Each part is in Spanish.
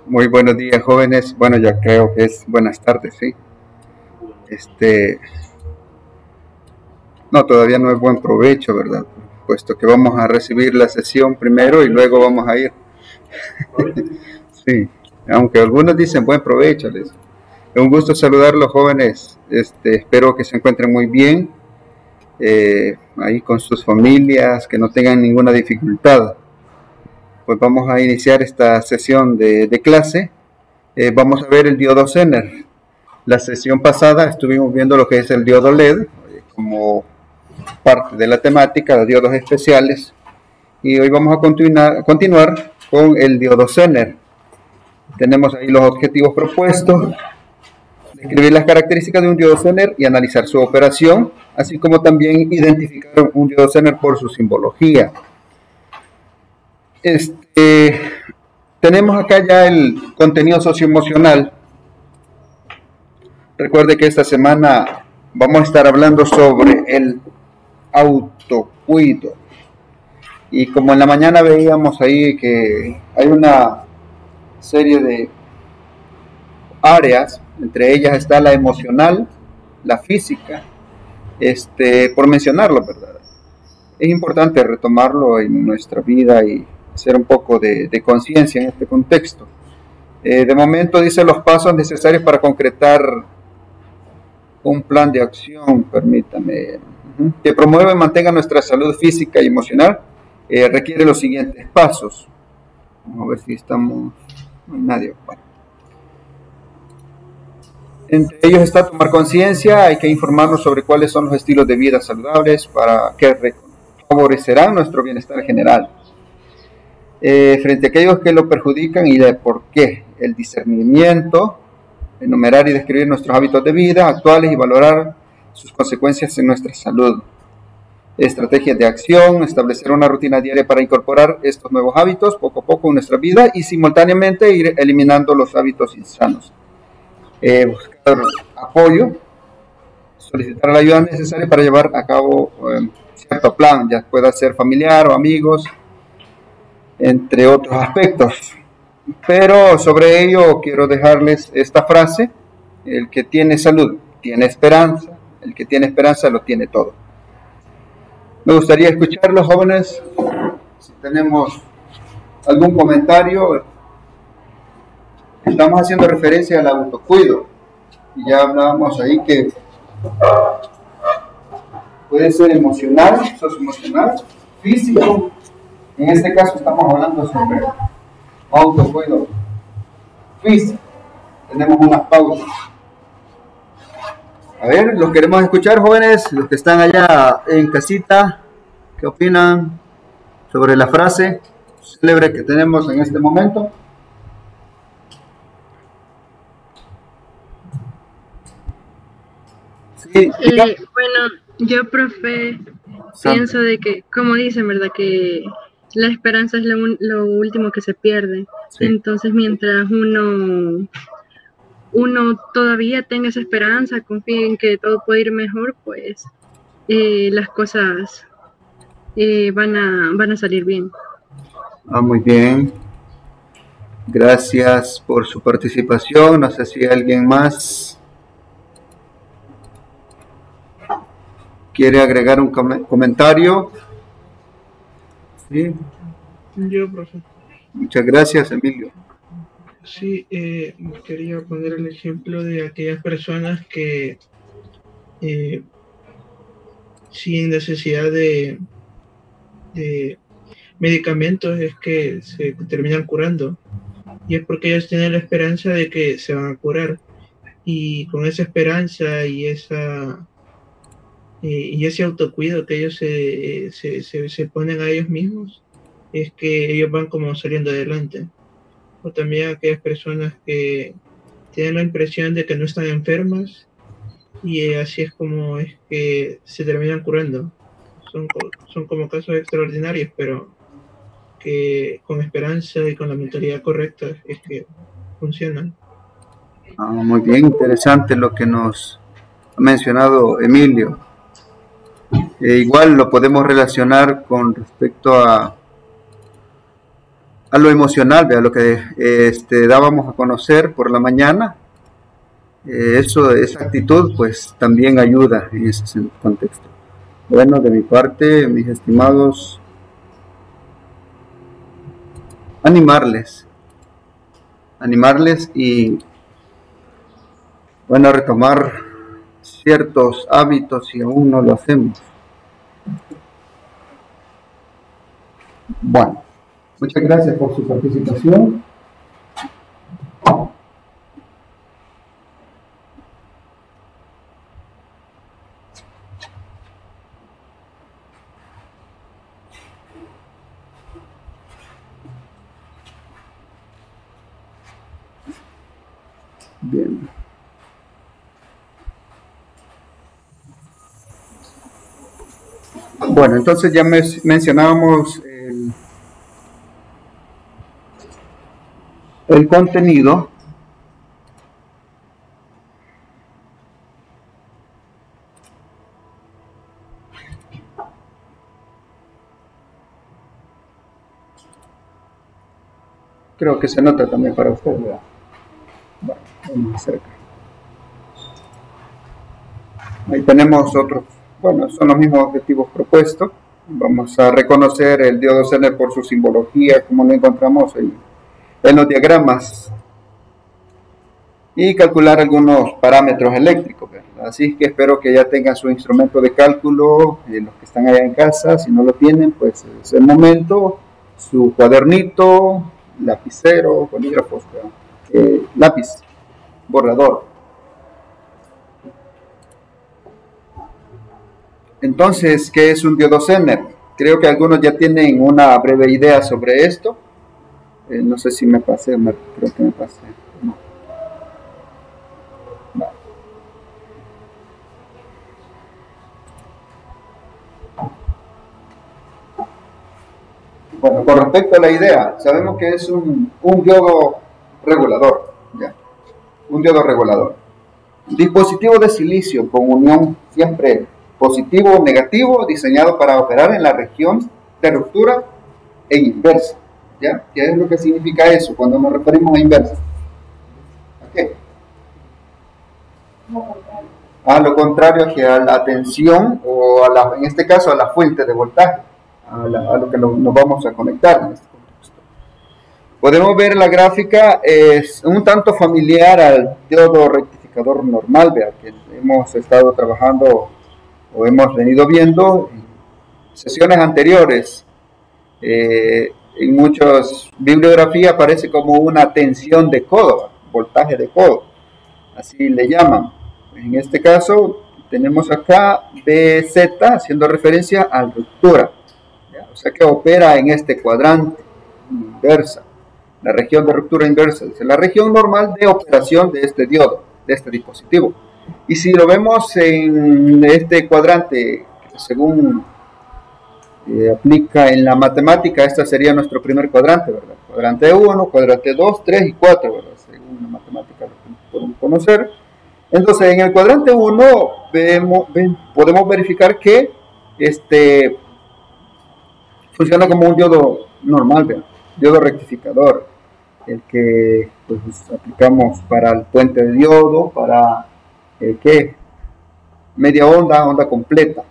Muy buenos días, jóvenes. Bueno, ya creo que es buenas tardes, ¿sí? No, todavía no es buen provecho, ¿verdad? Puesto que vamos a recibir la sesión primero y luego vamos a ir. Sí, aunque algunos dicen buen provecho, les. Es un gusto saludarlos, jóvenes. Espero que se encuentren muy bien, ahí con sus familias, que no tengan ninguna dificultad. Pues vamos a iniciar esta sesión de clase. Vamos a ver el diodo Zener. La sesión pasada estuvimos viendo lo que es el diodo LED, como parte de la temática de diodos especiales, y hoy vamos a continuar con el diodo Zener. Tenemos ahí los objetivos propuestos, describir las características de un diodo Zener y analizar su operación, así como también identificar un diodo Zener por su simbología. Tenemos acá ya el contenido socioemocional. Recuerde que esta semana vamos a estar hablando sobre el autocuido. Y como en la mañana veíamos ahí que hay una serie de áreas, entre ellas está la emocional, la física, por mencionarlo, ¿verdad? Es importante retomarlo en nuestra vida y hacer un poco de conciencia en este contexto. De momento dice los pasos necesarios para concretar un plan de acción, permítame, que promueva y mantenga nuestra salud física y emocional, requiere los siguientes pasos. Vamos a ver si estamos, no hay nadie. Bueno. Entre ellos está tomar conciencia, hay que informarnos sobre cuáles son los estilos de vida saludables para que favorecerán nuestro bienestar general. Frente a aquellos que lo perjudican y de por qué, el discernimiento, enumerar y describir nuestros hábitos de vida actuales y valorar sus consecuencias en nuestra salud. Estrategias de acción, establecer una rutina diaria para incorporar estos nuevos hábitos poco a poco en nuestra vida y simultáneamente ir eliminando los hábitos insanos. Buscar apoyo, solicitar la ayuda necesaria para llevar a cabo cierto plan, ya pueda ser familiar o amigos, entre otros aspectos. Pero sobre ello quiero dejarles esta frase: el que tiene salud tiene esperanza, el que tiene esperanza lo tiene todo. Me gustaría escuchar los jóvenes, si tenemos algún comentario. Estamos haciendo referencia al autocuido y ya hablábamos ahí que puede ser emocional, socioemocional, físico. En este caso estamos hablando sobre autocuido físico. Tenemos unas pausas. A ver, los queremos escuchar, jóvenes, los que están allá en casita. ¿Qué opinan sobre la frase célebre que tenemos en este momento? Sí, bueno, yo, profe, pienso de que, como dicen, ¿verdad? Que la esperanza es lo último que se pierde. Sí. Entonces, mientras uno uno todavía tenga esa esperanza, confíe en que todo puede ir mejor, pues las cosas van a salir bien. Muy bien. Gracias por su participación. No sé si alguien más quiere agregar un comentario. Sí. Yo, profe. Muchas gracias, Emilio. Sí, quería poner el ejemplo de aquellas personas que sin necesidad de medicamentos es que se terminan curando, y es porque ellos tienen la esperanza de que se van a curar, y con esa esperanza y ese autocuido que ellos se ponen a ellos mismos, es que ellos van como saliendo adelante. O también aquellas personas que tienen la impresión de que no están enfermas, y así es como es que se terminan curando. Son como casos extraordinarios, pero que con esperanza y con la mentalidad correcta es que funcionan. Muy bien, interesante lo que nos ha mencionado Emilio. Igual lo podemos relacionar con respecto a lo emocional, a lo que dábamos a conocer por la mañana. Esa actitud pues también ayuda en ese contexto. Bueno, de mi parte, mis estimados, animarles y bueno, retomar ciertos hábitos si aún no lo hacemos. Bueno, muchas gracias por su participación. Bien. Bueno, entonces ya mencionábamos el contenido. Creo que se nota también para usted, ¿verdad? Bueno, vamos cerca. Ahí tenemos otros, bueno, son los mismos objetivos propuestos. Vamos a reconocer el diodo Zener por su simbología, como lo encontramos en los diagramas, y calcular algunos parámetros eléctricos, ¿verdad? Así que espero que ya tengan su instrumento de cálculo, los que están allá en casa. Si no lo tienen, pues es el momento. Su cuadernito, lapicero, bolígrafos, lápiz, borrador. Entonces, ¿qué es un diodo Zener? Creo que algunos ya tienen una breve idea sobre esto. No sé si me pasé, creo que me pasé. No. Vale. Bueno, con respecto a la idea, sabemos que es un diodo regulador, ¿ya? Un diodo regulador. Dispositivo de silicio con unión siempre positivo o negativo, diseñado para operar en la región de ruptura e inversa, ¿ya? ¿Qué es lo que significa eso cuando nos referimos a inversa? ¿A qué? A lo contrario que a la tensión, o en este caso a la fuente de voltaje, a lo que nos vamos a conectar en este contexto. Podemos ver la gráfica, es un tanto familiar al diodo rectificador normal, vea, que hemos estado trabajando o hemos venido viendo en sesiones anteriores. En muchas bibliografías aparece como una tensión de codo, voltaje de codo, así le llaman. En este caso tenemos acá BZ haciendo referencia a ruptura, ¿ya? O sea que opera en este cuadrante inversa, la región de ruptura inversa, es la región normal de operación de este diodo, de este dispositivo. Y si lo vemos en este cuadrante, según aplica en la matemática, este sería nuestro primer cuadrante, ¿verdad? Cuadrante 1, cuadrante 2, 3 y 4, ¿verdad? Según la matemática lo podemos conocer. Entonces, en el cuadrante 1 podemos verificar que funciona como un diodo normal, ¿verdad? Diodo rectificador, el que pues, aplicamos para el puente de diodo, para media onda, onda completa.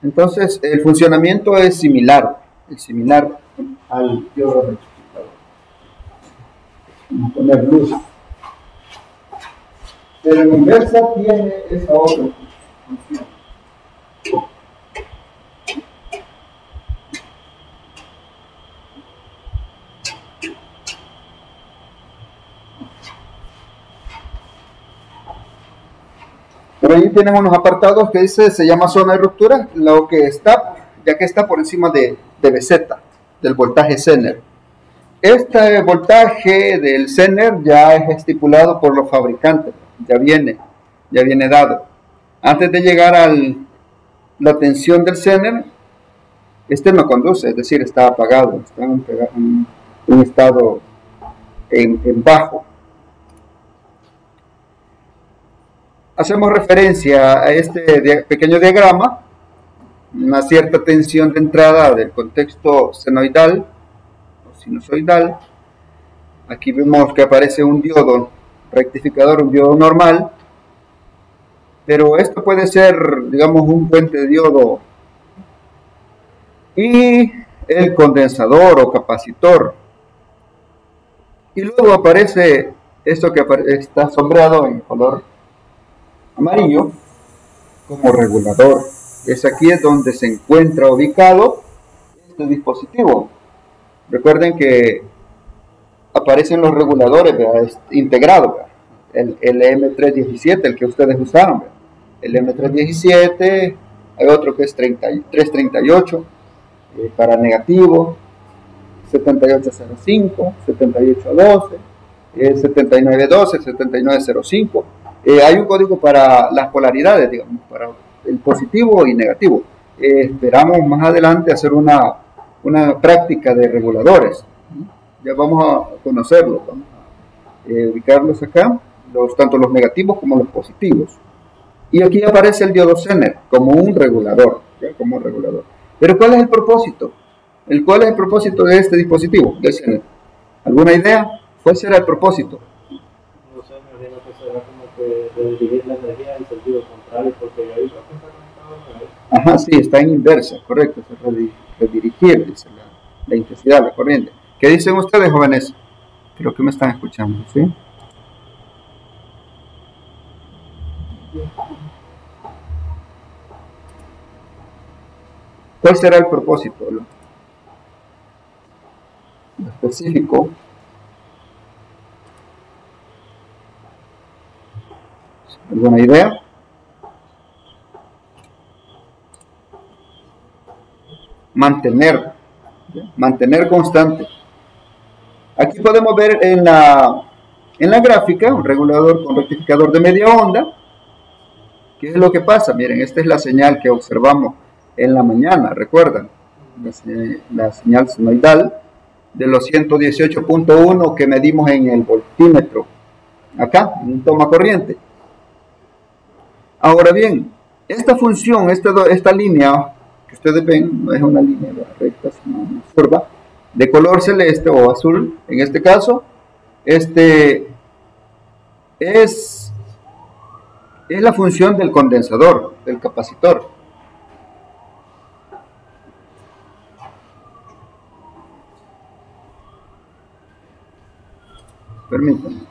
Entonces, el funcionamiento es similar al diodo rectificador. Vamos a poner luz. Pero en inversa tiene esa otra función. Por ahí tenemos unos apartados que dice, se llama zona de ruptura, lo que está, ya que está por encima de BZ, del voltaje Zener. Este voltaje del Zener ya es estipulado por los fabricantes, ya viene dado. Antes de llegar a la tensión del Zener, no conduce, es decir, está apagado, está en un estado en bajo. Hacemos referencia a este pequeño diagrama, una cierta tensión de entrada del contexto senoidal o sinusoidal. Aquí vemos que aparece un diodo rectificador, un diodo normal, pero esto puede ser, digamos, un puente de diodo y el condensador o capacitor. Y luego aparece esto que está sombreado en color amarillo como regulador. Aquí es donde se encuentra ubicado este dispositivo. Recuerden que aparecen los reguladores, integrados, el M317, el que ustedes usaron, el M317, hay otro que es 338 para negativo, 7805, 7812, 7912, 7905. Hay un código para las polaridades, digamos, para el positivo y negativo. Esperamos más adelante hacer una práctica de reguladores. Ya vamos a conocerlos, vamos a ubicarlos acá, tanto los negativos como los positivos. Y aquí aparece el diodo Zener como un regulador, ¿ya? Como un regulador. Pero ¿cuál es el propósito? ¿Cuál es el propósito de este dispositivo, del Zener? ¿Alguna idea? ¿Cuál será el propósito? Redirigir la energía en sentido contrario, porque ahí lo que está conectado. Ajá, sí, está en inversa, correcto, redirigir dice la intensidad, la corriente. ¿Qué dicen ustedes, jóvenes? Creo que me están escuchando, ¿sí? ¿Cuál será el propósito? Lo específico. ¿Alguna idea? Mantener constante. Aquí podemos ver en la gráfica un regulador con rectificador de media onda. ¿Qué es lo que pasa? Miren, esta es la señal que observamos en la mañana, recuerdan, la señal senoidal de los 118.1 que medimos en el voltímetro, acá, en un toma corriente. Ahora bien, esta función, esta línea que ustedes ven, no es una línea recta, sino una curva de color celeste o azul, en este caso, es la función del condensador, del capacitor. Permítanme.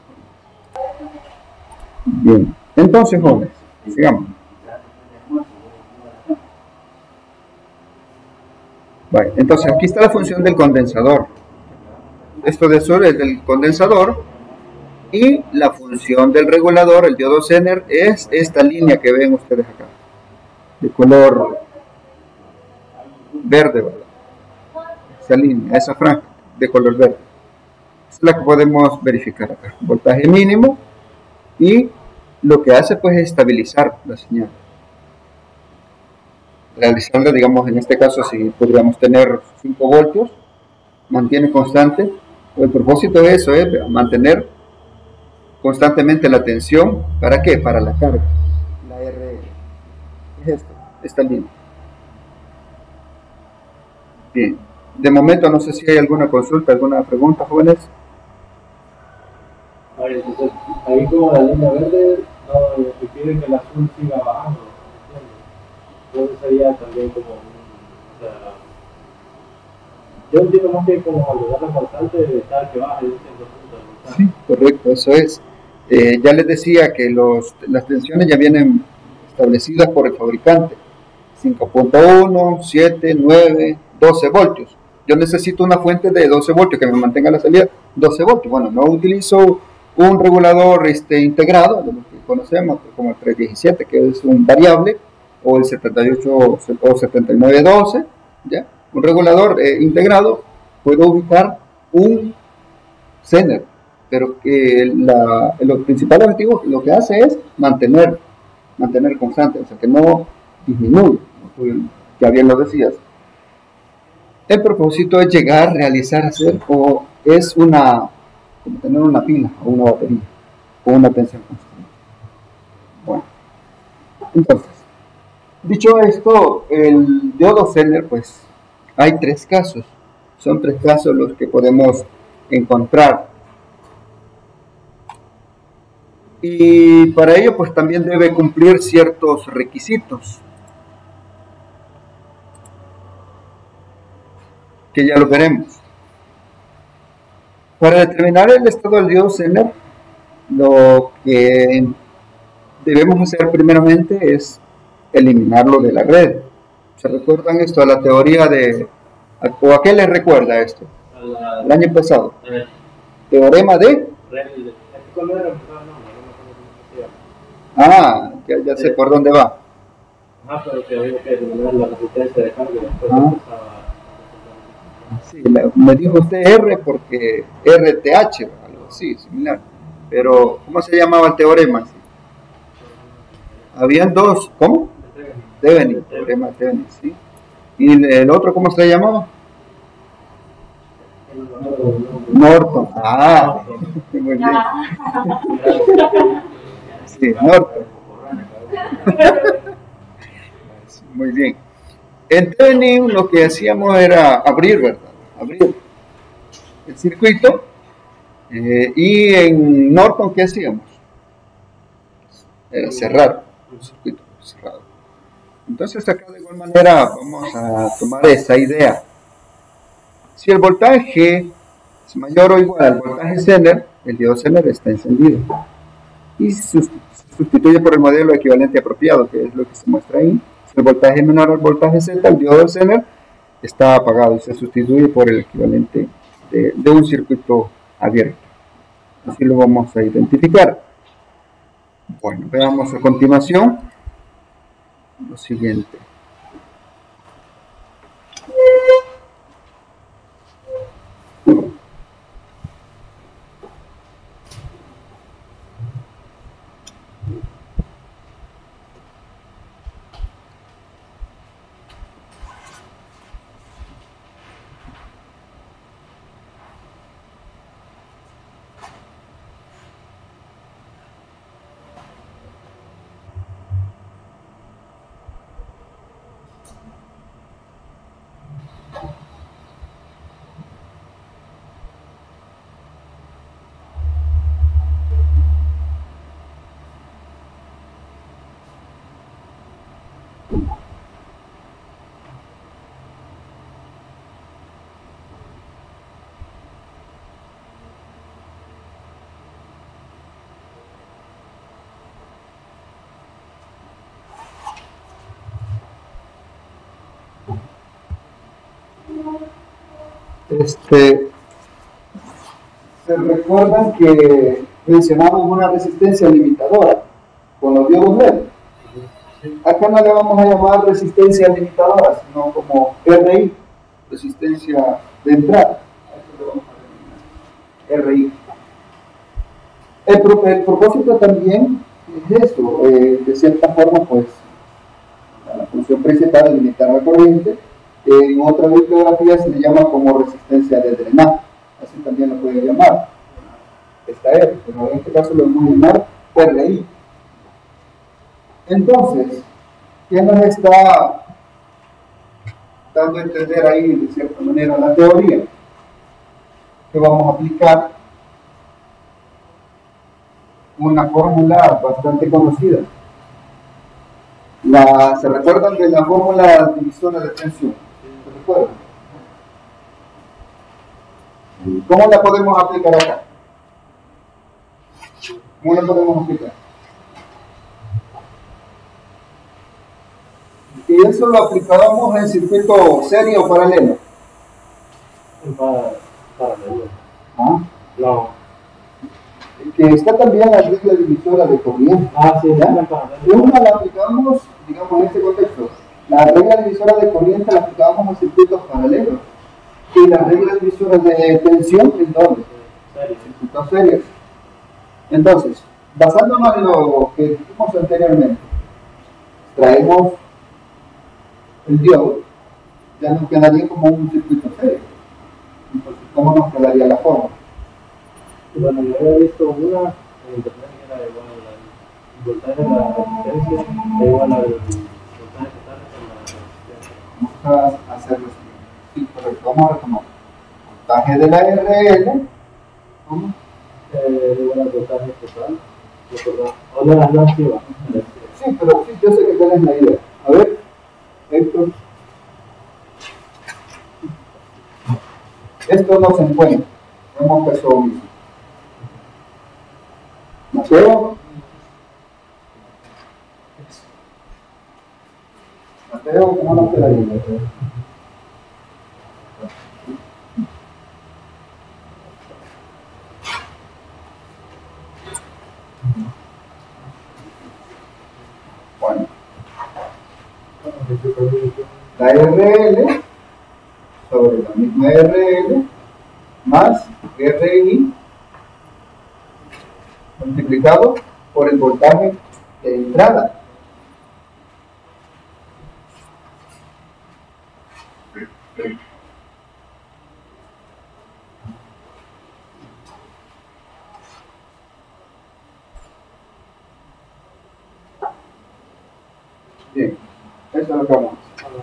Bien, entonces, jóvenes, sigamos. Vale, entonces aquí está la función del condensador. Esto de azul es del condensador. Y la función del regulador, el diodo Zener, es esta línea que ven ustedes acá, de color verde, ¿verdad? Esa línea, esa franja de color verde. Es la que podemos verificar acá. Voltaje mínimo, y lo que hace pues es estabilizar la señal. Realizarla, digamos, en este caso, si podríamos tener 5 voltios, mantiene constante. El propósito de eso es mantener constantemente la tensión. ¿Para qué? Para la carga. La R es esta línea. Bien. De momento no sé si hay alguna consulta, alguna pregunta, jóvenes. Entonces, ahí como la línea verde, no te piden que el azul siga bajando, entonces sería también como o sea, yo entiendo más que como al la constante de estar que baja, yo entiendo punto. Sí, correcto, eso es. Ya les decía que las tensiones ya vienen establecidas por el fabricante. 5.1, 7, 9, 12 voltios. Yo necesito una fuente de 12 voltios que me mantenga la salida 12 voltios. Bueno, no utilizo un regulador integrado, de lo que conocemos como el 317, que es un variable, o el 78 o 7912, ¿ya? Un regulador integrado, puedo ubicar un Zener, pero que el principal objetivo lo que hace es mantener constante, o sea, que no disminuye, ya bien lo decías. El propósito es llegar, realizar, hacer, o es como tener una pila o una batería, o una tensión constante. Bueno, entonces, dicho esto, el diodo Zener, pues, hay 3 casos. Son 3 casos los que podemos encontrar. Y para ello, pues, también debe cumplir ciertos requisitos, que ya lo veremos. Para determinar el estado del diodo Zener, lo que debemos hacer primeramente es eliminarlo de la red. ¿Se recuerdan esto a la teoría o a qué les recuerda esto? El año pasado. Teorema de... Ya sé por dónde va. Pero que había que eliminar la resistencia de carga. Después sí, me dijo usted R porque RTH, algo así, similar. Pero, ¿cómo se llamaba el teorema? Habían 2, ¿cómo? Thevenin, teorema Thevenin, sí. ¿Y el otro cómo se llamaba? Norton. Muy bien. Sí, Norton. Muy bien. En Thevenin lo que hacíamos era abrir, ¿verdad? Abrir el circuito. Y en Norton, ¿qué hacíamos? Era cerrar el circuito cerrado. Entonces acá de igual manera vamos a tomar esa idea. Si el voltaje es mayor o igual al voltaje Zener, el diodo Zener está encendido y se sustituye por el modelo equivalente apropiado, que es lo que se muestra ahí. Si el voltaje es menor al voltaje Z, el diodo Zener está apagado y se sustituye por el equivalente de un circuito abierto. Así lo vamos a identificar. Bueno, veamos a continuación lo siguiente. Se recuerdan que mencionamos una resistencia limitadora con los diodos LED. Acá no le vamos a llamar resistencia limitadora, sino como RI, resistencia de entrada. RI. El propósito también es eso, de cierta forma, pues, la función principal es limitar la corriente. En otra bibliografía se le llama como resistencia de drenaje, así también lo pueden llamar. esta R, pero en este caso lo vamos a llamar RI. Entonces, ¿qué nos está dando a entender ahí de cierta manera la teoría? Que vamos a aplicar una fórmula bastante conocida. ¿Se recuerdan de la fórmula divisora de tensión? ¿Se recuerdan? ¿Cómo la podemos aplicar acá? ¿Cómo la podemos aplicar? Y eso lo aplicábamos en circuito serie o paralelo. Paralelo. ¿Ah? No. Que está también la regla divisora de corriente. Sí, ¿ya? ya. Una la aplicamos, digamos, en este contexto. La regla divisora de corriente la aplicábamos en circuitos paralelos. Y la regla divisora de tensión en doble. Circuitos serios. Entonces, basándonos en lo que dijimos anteriormente, traemos el diodo, ya nos quedaría como un circuito serio. Entonces, ¿cómo nos quedaría la forma? Bueno, yo había visto una en internet que era igual al voltaje de la resistencia, es igual al voltaje total con la resistencia. Vamos a hacerlo así. Sí, correcto. Vamos a retomar. Voltaje de la RL. ¿Cómo? Igual al voltaje total. O la activa. Sí, pero sí, yo sé que tienes la idea. A ver, Héctor. Esto no se encuentra. Vemos que es mismo. Mateo. Mateo, ¿cómo nos quedaría? Bueno. La RL sobre la misma RL más RI multiplicado por el voltaje de entrada. Bien, eso es lo que vamos a hacer.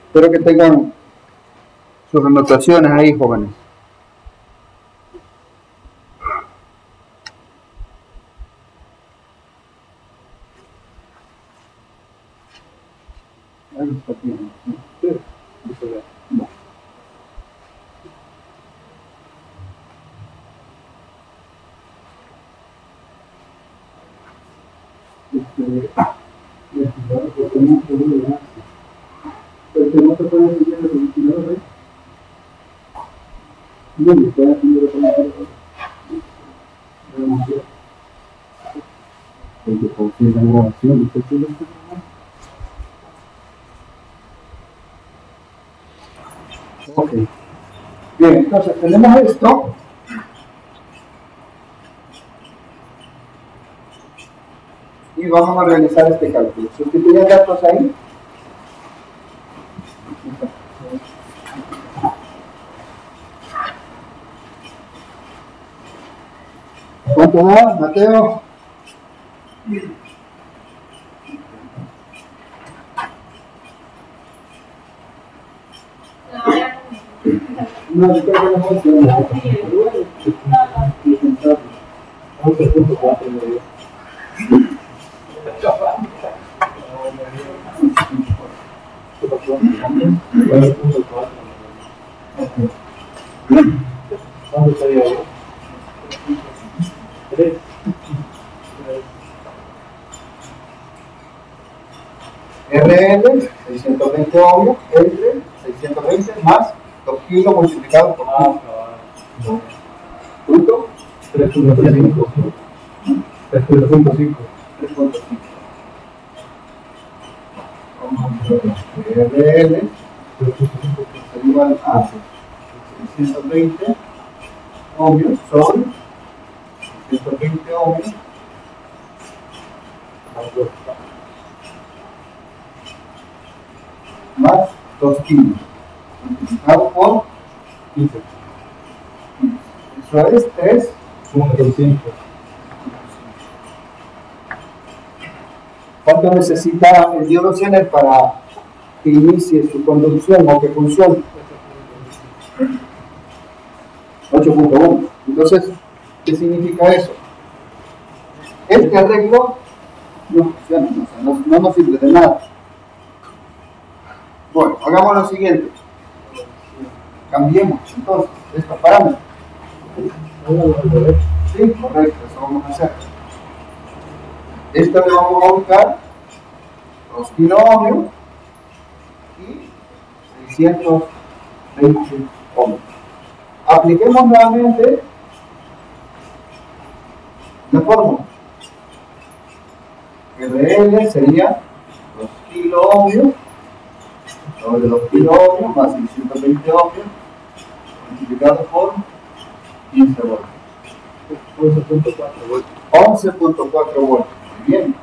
Espero que tengan sus anotaciones ahí, jóvenes. Ahí está bien. No. Porque no se puede seguir el ventilador, ¿eh? No, me puede seguir el ventilador. Porque por si la grabación, ¿usted tiene que grabar? Ok. Bien, entonces tenemos esto. Y vamos a realizar este cálculo. Si usted tiene datos ahí. ¿Cuánto da, Mateo? No, yo creo que no funciona. 11.4 me dio. ¿Qué pasó? 9.4. ¿Cuánto estaría ahí? 3. RL, 620 ohmios, entre 620 más 2 kilos multiplicado por ¿Punto? 3.5. 3.5. 3.5. Vamos a ver. RL es igual a 620 ohmios son 620 ohmios más 2 kilos multiplicado por 15. Eso es 1.5. ¿Cuánto necesita el diodo Zener para que inicie su conducción o que funcione? 8.1. Entonces, ¿qué significa eso? Este arreglo no funciona, no nos sirve de nada. Bueno, hagamos lo siguiente. Cambiemos entonces estos parámetros. Sí, correcto, eso vamos a hacer. Esto le vamos a ubicar 2 kiloohmios y 620 ohmios. Apliquemos nuevamente la fórmula. RL sería 2 kiloohmios sobre 2 kiloohmios más 620 ohmios multiplicado por 15 voltios. 11.4 voltios. 11.4 voltios. Muy bien.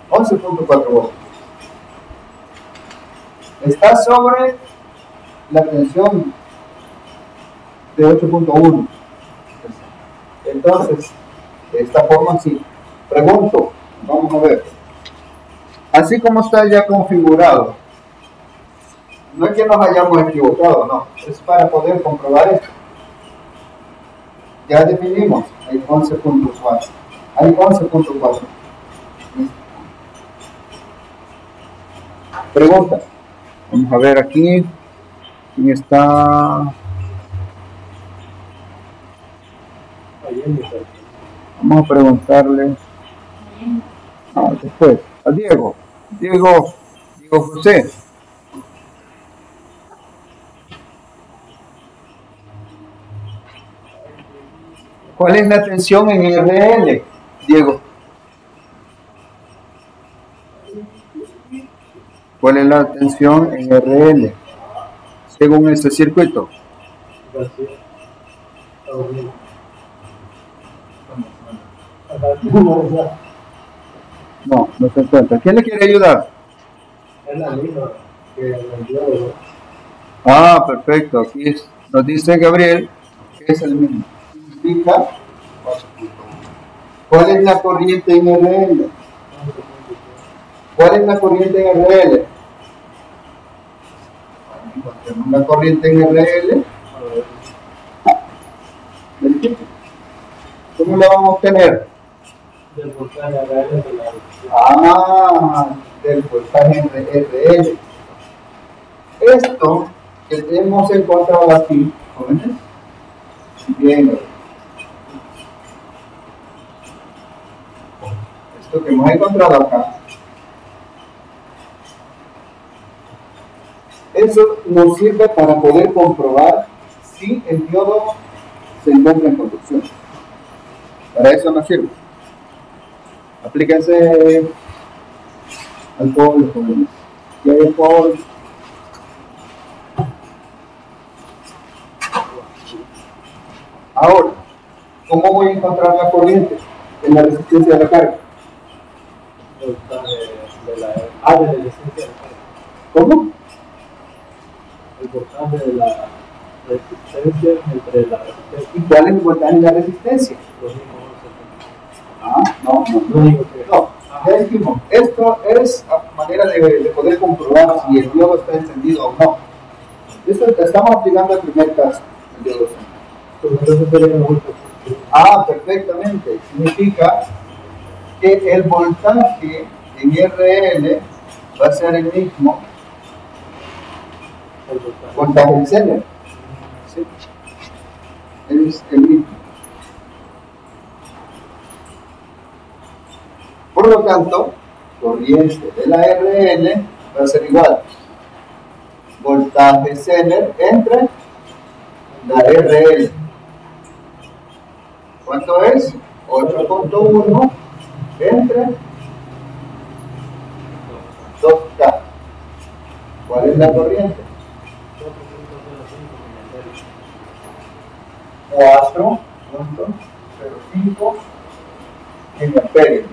11.4 voltios. Está sobre la tensión de 8.1. Entonces, de esta forma sí. Pregunto, vamos a ver. Así como está ya configurado, no es que nos hayamos equivocado, no. Es para poder comprobar esto. Ya definimos el 11.4. Hay 11.4. Pregunta. Vamos a ver aquí. ¿Quién está? Vamos a preguntarle. Después. A Diego. Diego José. ¿Cuál es la tensión en RL, Diego? ¿Cuál es la tensión en RL según este circuito? No se encuentra. ¿Quién le quiere ayudar? Es la misma que el diodo. Ah, perfecto. Aquí nos dice Gabriel que es el mismo. Significa, ¿cuál es la corriente en RL? ¿Cuál es la corriente en RL? La corriente en RL. ¿Cómo la vamos a obtener? Del voltaje RL de la Del voltaje en RL. Esto que hemos encontrado aquí, jóvenes, bien, esto que hemos encontrado acá, eso nos sirve para poder comprobar si el diodo se encuentra en conducción. Para eso nos sirve. Aplíquense alcohol, jóvenes. ¿Qué hay alcohol? Ahora, ¿cómo voy a encontrar la corriente en la resistencia de la carga? voltaje de la resistencia de la carga. ¿Cómo? El voltaje de la resistencia entre la resistencia. ¿Y cuál es el voltaje de la resistencia? Los mismos No, ya dijimos, esto es manera de poder comprobar si el diodo está encendido o no. Esto estamos aplicando el primer caso, el diodo encendido. Perfectamente. Significa que el voltaje en RL va a ser el mismo voltaje en Zener. ¿Sí? Es el mismo. Por lo tanto, corriente de la RL va a ser igual. Voltaje Zener entre la RL. ¿Cuánto es? 8.1 entre 2K. ¿Cuál es la corriente? 4.05 miliamperios.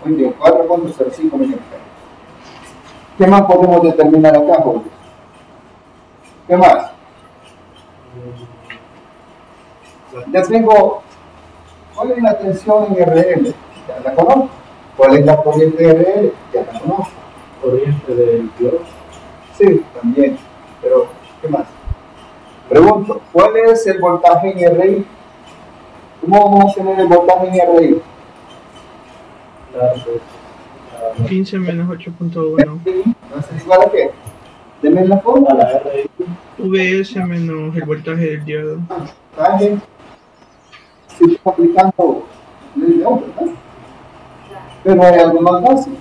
Muy bien, 4.05 miliamperios. ¿Qué más podemos determinar acá, jóvenes? ¿Qué más? Ya tengo, ¿cuál es la tensión en RL? Ya la conozco. ¿Cuál es la corriente en RL? Ya la conozco. Corriente del diodo. Sí, también. Pero, ¿qué más? Pregunto, ¿cuál es el voltaje en RI? ¿Cómo vamos a tener el voltaje en RI? 15 menos 8.1. ¿Va a ser igual a qué? Deme la A fórmula. la RI. VS menos el voltaje del diodo. Voltaje. Si estás aplicando ley de Ohm, ¿verdad? Pero hay algo más fácil.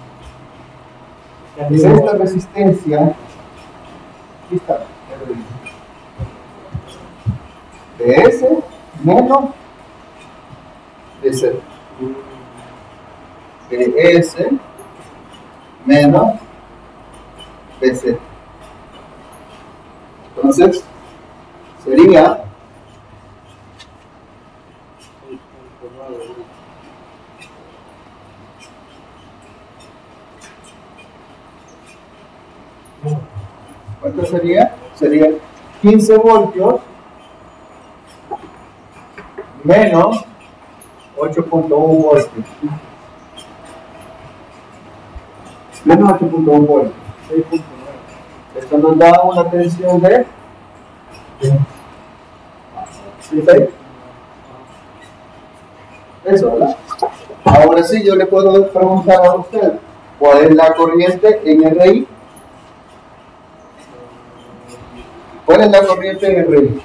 Es esta resistencia. Aquí está. DS menos DC. DS menos DC. Entonces, sería ¿cuánto sería? Sería 15 voltios menos 8.1 voltios. Menos 8.1 voltios. 6.9. Esto nos da una tensión de 6. Eso, ¿verdad? Ahora sí, yo le puedo preguntar a usted, ¿cuál es la corriente en RI? ¿Cuál es la corriente en RI?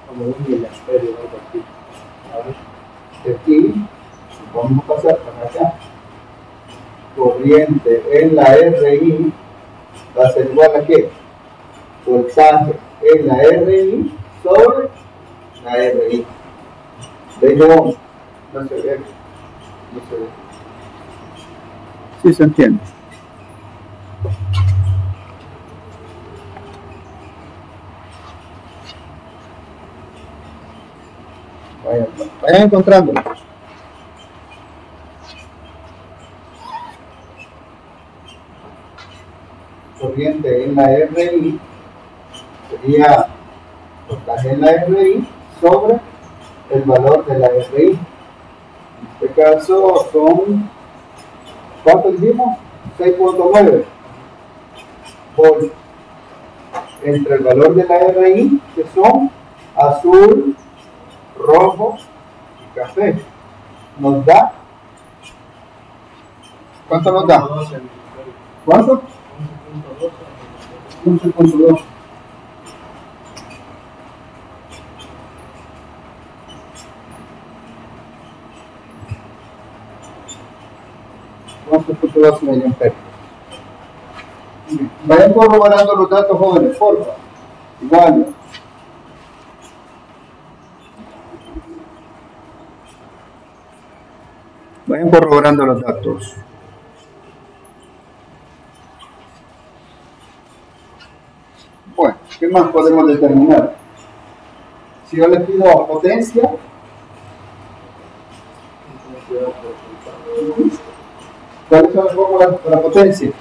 Como un miliamperio, algo así. A ver. Aquí, vamos a pasar para acá. Corriente en la RI va a ser igual a qué? Voltaje en la RI sobre la RI. ¿Veis cómo? No se ve. No se ve. Sí se entiende. Vayan encontrándolo. Corriente en la RI sería voltaje en la RI sobre el valor de la RI. En este caso son, ¿cuánto dijimos? 6.9 volts entre el valor de la RI, que son azul, rojo y café. Nos da, ¿cuánto nos da? 12 ¿Cuánto? 11.2. Miliamperios. Vayan corroborando los datos, jóvenes, porfa. Igual. Vayan corroborando los datos. Bueno, ¿qué más podemos determinar? Si yo le pido potencia, ¿cuáles son las fórmulas para potencia?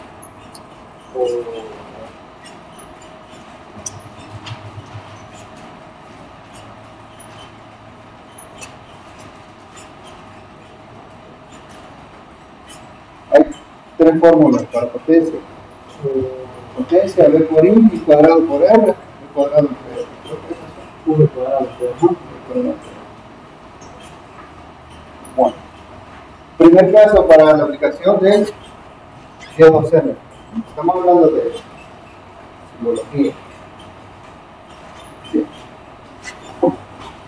Hay tres fórmulas para potencia. Potencia V por I y cuadrado por R, y cuadrado por R. V cuadrado. Bueno, primer caso para la aplicación del G2N. Estamos hablando de simbología. Bien.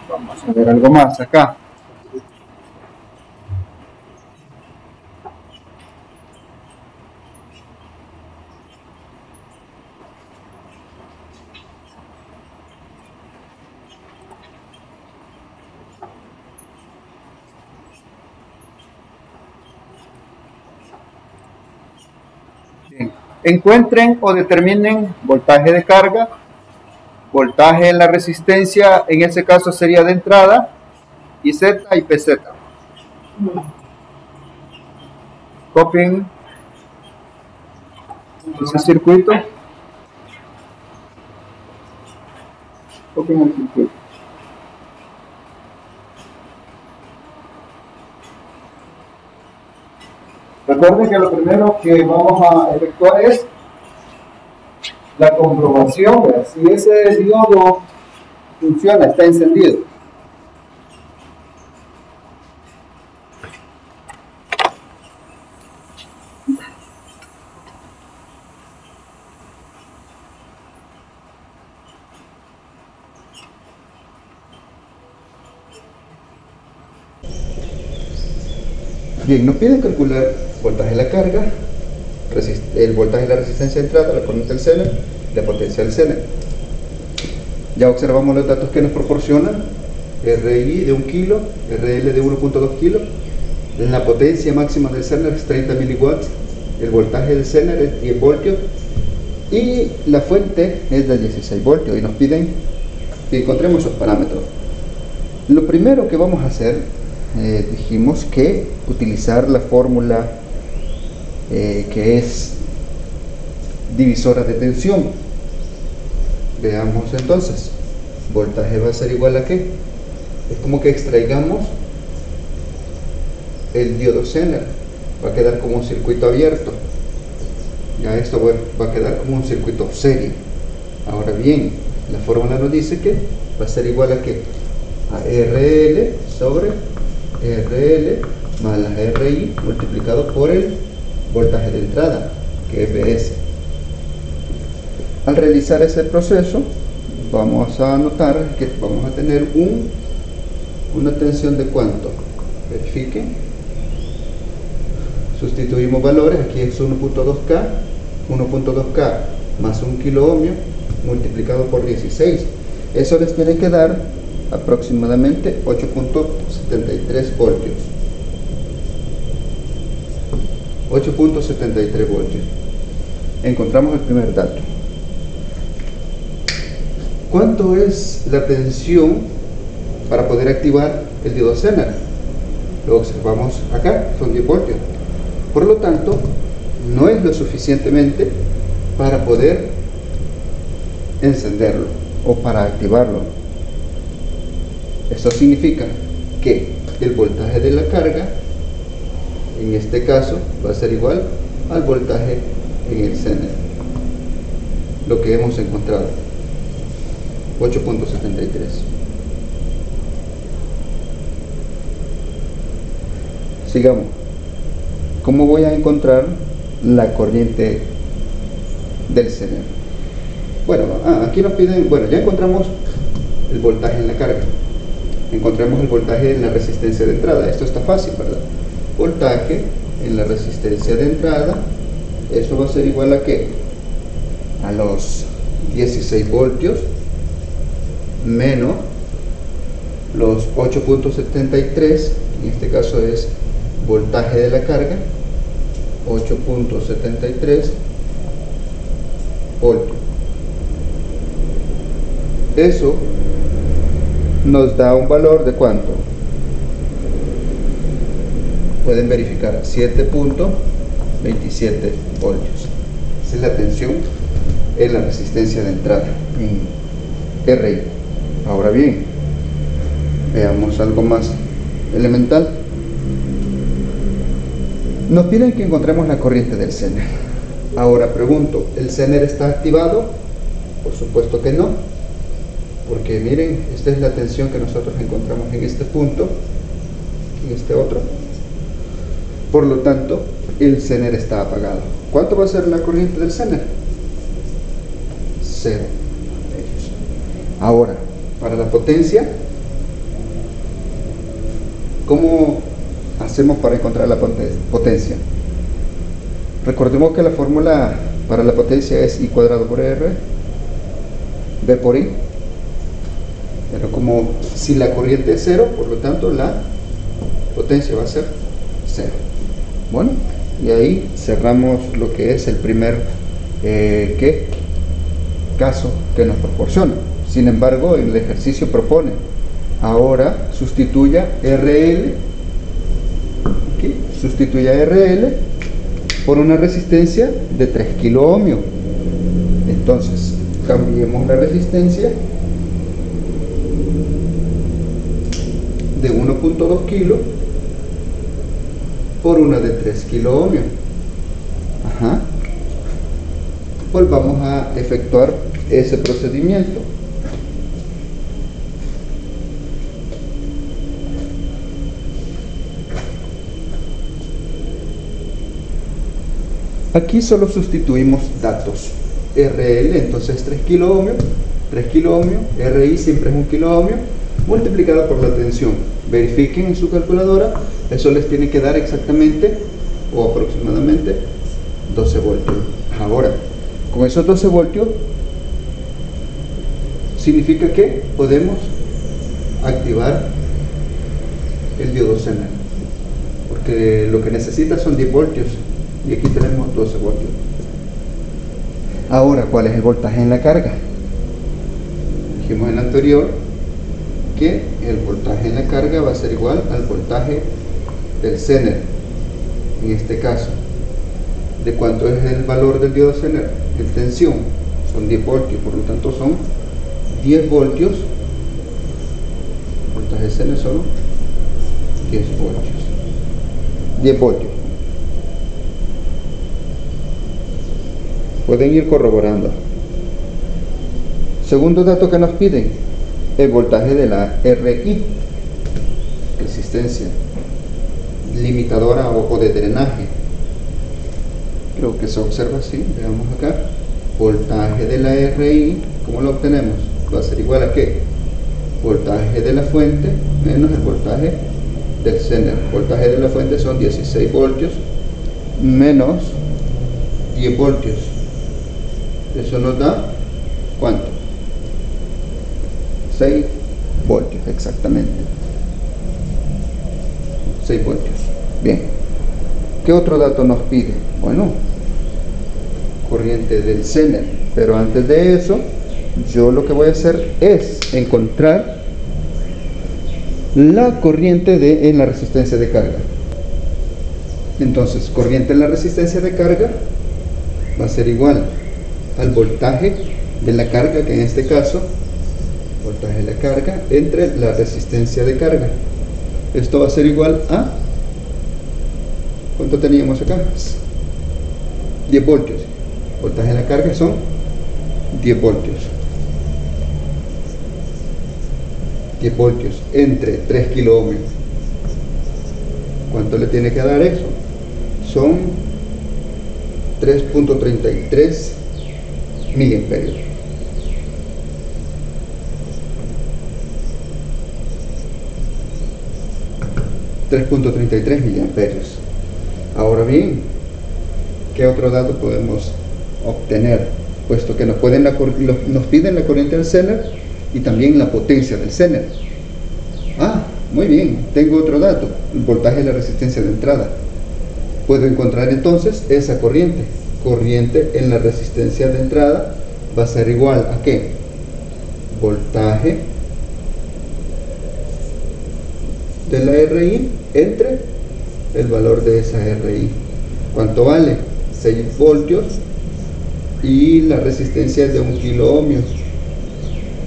Vamos a ver algo más acá. Encuentren o determinen voltaje de carga, voltaje en la resistencia, en ese caso sería de entrada, y Z y PZ. Copien ese circuito. Copien el circuito. Recuerden que lo primero que vamos a efectuar es la comprobación de si ese diodo funciona, está encendido. Bien, nos piden calcular voltaje de la carga, el voltaje de la resistencia de entrada, la corriente del Zener, la potencia del Zener. Ya observamos los datos que nos proporcionan: RI de 1 kilo, RL de 1.2 kilo, la potencia máxima del Zener es 30 miliwatts, el voltaje del Zener es 10 voltios y la fuente es de 16 voltios, y nos piden que encontremos esos parámetros. Lo primero que vamos a hacer, dijimos que utilizar la fórmula que es divisora de tensión. Veamos entonces, voltaje va a ser igual a ¿qué? Es como que extraigamos el diodo Zener, va a quedar como un circuito abierto, ya esto va a quedar como un circuito serie. Ahora bien, la fórmula nos dice que va a ser igual a ¿qué? A RL sobre RL más la RI multiplicado por el voltaje de entrada, que es Vs. Al realizar ese proceso, vamos a notar que vamos a tener una tensión de ¿cuánto? Verifiquen. Sustituimos valores, aquí es 1.2K más 1 kilo ohmio multiplicado por 16. Eso les tiene que dar aproximadamente 8.73 voltios. 8.73 voltios. Encontramos el primer dato. ¿Cuánto es la tensión para poder activar el diodo Zener? Lo observamos acá, son 10 voltios. Por lo tanto, no es lo suficientemente para poder encenderlo o para activarlo. Esto significa que el voltaje de la carga, en este caso, va a ser igual al voltaje en el Zener, lo que hemos encontrado, 8.73. Sigamos. ¿Cómo voy a encontrar la corriente del Zener? Bueno, aquí nos piden, bueno, ya encontramos el voltaje en la carga, encontremos el voltaje en la resistencia de entrada. Esto está fácil, ¿verdad? Voltaje en la resistencia de entrada, esto va a ser igual a ¿qué? A los 16 voltios menos los 8.73, en este caso es voltaje de la carga, 8.73 voltios. Eso nos da un valor de ¿cuánto? Pueden verificar, 7.27 voltios. Esa es la tensión en la resistencia de entrada, en RI. Ahora bien, veamos algo más elemental. Nos piden que encontremos la corriente del Zener. Ahora pregunto, ¿el Zener está activado? Por supuesto que no, porque miren, esta es la tensión que nosotros encontramos en este punto, en este otro. Por lo tanto, el Zener está apagado. ¿Cuánto va a ser la corriente del Zener? 0. Ahora, para la potencia, ¿cómo hacemos para encontrar la potencia? Recordemos que la fórmula para la potencia es I cuadrado por R, V por I. Pero como si la corriente es 0, por lo tanto la potencia va a ser 0. Bueno, y ahí cerramos lo que es el primer caso que nos proporciona. Sin embargo, el ejercicio propone ahora sustituya RL, sustituya RL por una resistencia de 3 kilo ohmio. Entonces cambiemos la resistencia de 1.2 kilo por una de 3 kiloohmios. Ajá. Volvamos a efectuar ese procedimiento. Aquí solo sustituimos datos. RL entonces 3 kiloohmios, RI siempre es 1 kiloohmio, multiplicado por la tensión. Verifiquen en su calculadora, eso les tiene que dar exactamente o aproximadamente 12 voltios. Ahora, con esos 12 voltios, significa que podemos activar el diodo Zener, porque lo que necesita son 10 voltios y aquí tenemos 12 voltios. Ahora, ¿cuál es el voltaje en la carga? Dijimos en el anterior que el voltaje en la carga va a ser igual al voltaje del Zener. En este caso, ¿de cuánto es el valor del diodo Zener? En tensión son 10 voltios, por lo tanto son 10 voltios. El voltaje Zener son 10 voltios. 10 voltios. Pueden ir corroborando. Segundo dato que nos piden, el voltaje de la RI, resistencia limitadora o de drenaje. Creo que se observa así, veamos acá. Voltaje de la RI, ¿cómo lo obtenemos? Va a ser igual a ¿qué? Voltaje de la fuente menos el voltaje del Zener. Voltaje de la fuente son 16 voltios menos 10 voltios. Eso nos da ¿cuánto? 6 voltios exactamente. 6 voltios. Bien. ¿Qué otro dato nos pide? Bueno, corriente del Zener. Pero antes de eso, yo lo que voy a hacer es encontrar la corriente en la resistencia de carga. Entonces, corriente en la resistencia de carga va a ser igual al voltaje de la carga, que en este caso, voltaje de la carga entre la resistencia de carga. Esto va a ser igual a, ¿cuánto teníamos acá? 10 voltios. Voltaje de la carga son 10 voltios. 10 voltios entre 3 kiloohmios. ¿Cuánto le tiene que dar eso? Son 3.33 miliamperios. 3.33 miliamperios. Ahora bien, ¿qué otro dato podemos obtener? Puesto que nos piden la corriente del Zener y también la potencia del Zener. Muy bien, tengo otro dato, el voltaje de la resistencia de entrada. Puedo encontrar entonces esa corriente. Corriente en la resistencia de entrada va a ser igual a ¿qué? Voltaje de la RI entre el valor de esa RI. ¿Cuánto vale? 6 voltios y la resistencia es de 1 kiloohmio.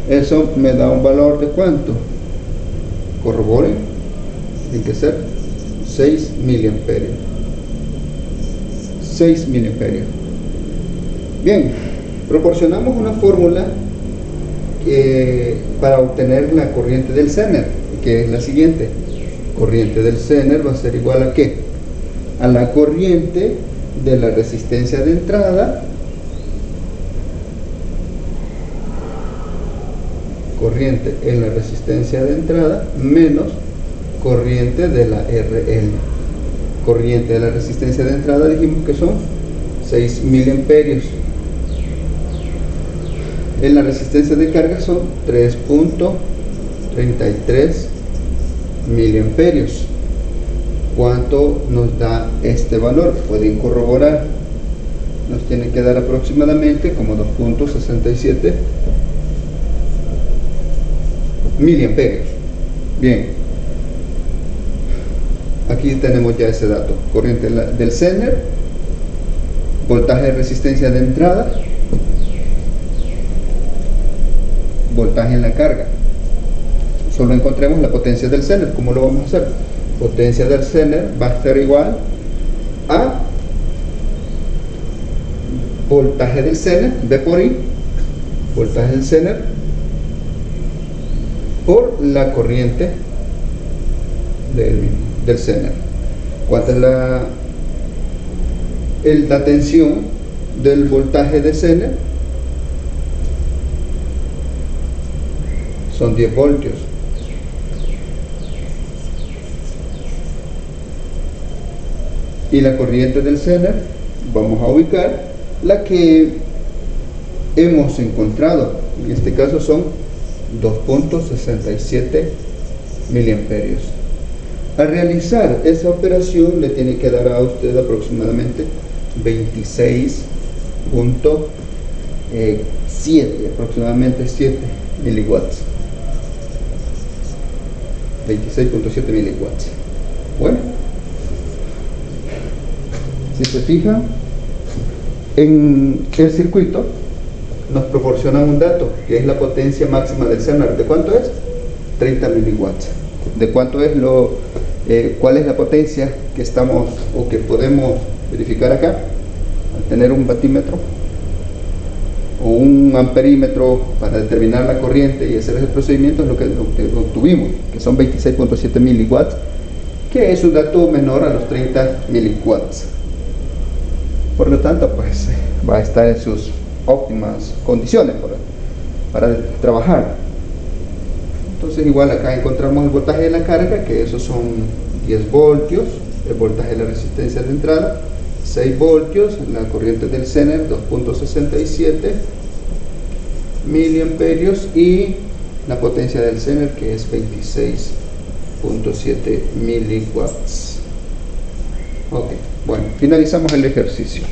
Eso me da un valor de ¿cuánto? Corroboren, tiene que ser 6 miliamperios. 6 miliamperios. Bien, proporcionamos una fórmula para obtener la corriente del Zener, que es la siguiente. Corriente del Zener va a ser igual a ¿qué? A la corriente de la resistencia de entrada, corriente en la resistencia de entrada menos corriente de la RL. Corriente de la resistencia de entrada dijimos que son 6 miliamperios. En la resistencia de carga son 3.33 miliamperios. ¿Cuánto nos da este valor? Pueden corroborar. Nos tiene que dar aproximadamente como 2.67 miliamperios. Bien, aquí tenemos ya ese dato. Corriente del Zener, voltaje de resistencia de entrada, voltaje en la carga. Solo encontremos la potencia del Zener. ¿Cómo lo vamos a hacer? potencia del Zener va a estar igual a voltaje del Zener, V por I, voltaje del Zener, por la corriente del Zener. ¿Cuánta es la tensión del voltaje de Zener? Son 10 voltios. Y la corriente del Zener, vamos a ubicar la que hemos encontrado. En este caso son 2.67 miliamperios. Al realizar esa operación le tiene que dar a usted aproximadamente 26.7, aproximadamente 7 miliwatts. 26.7 miliwatts. Bueno, si se fija en el circuito, nos proporciona un dato que es la potencia máxima del Zener. ¿De cuánto es? 30 miliwatts. ¿De cuánto es cuál es la potencia que estamos o que podemos verificar acá? Al tener un batímetro o un amperímetro para determinar la corriente y hacer ese procedimiento, es lo que obtuvimos, que son 26.7 miliwatts, que es un dato menor a los 30 miliwatts. Por lo tanto, pues va a estar en sus óptimas condiciones para trabajar. Entonces, igual acá encontramos el voltaje de la carga, que esos son 10 voltios, el voltaje de la resistencia de entrada 6 voltios, la corriente del Zener 2.67 miliamperios y la potencia del Zener, que es 26.7 miliwatts. Ok, bueno, finalizamos el ejercicio.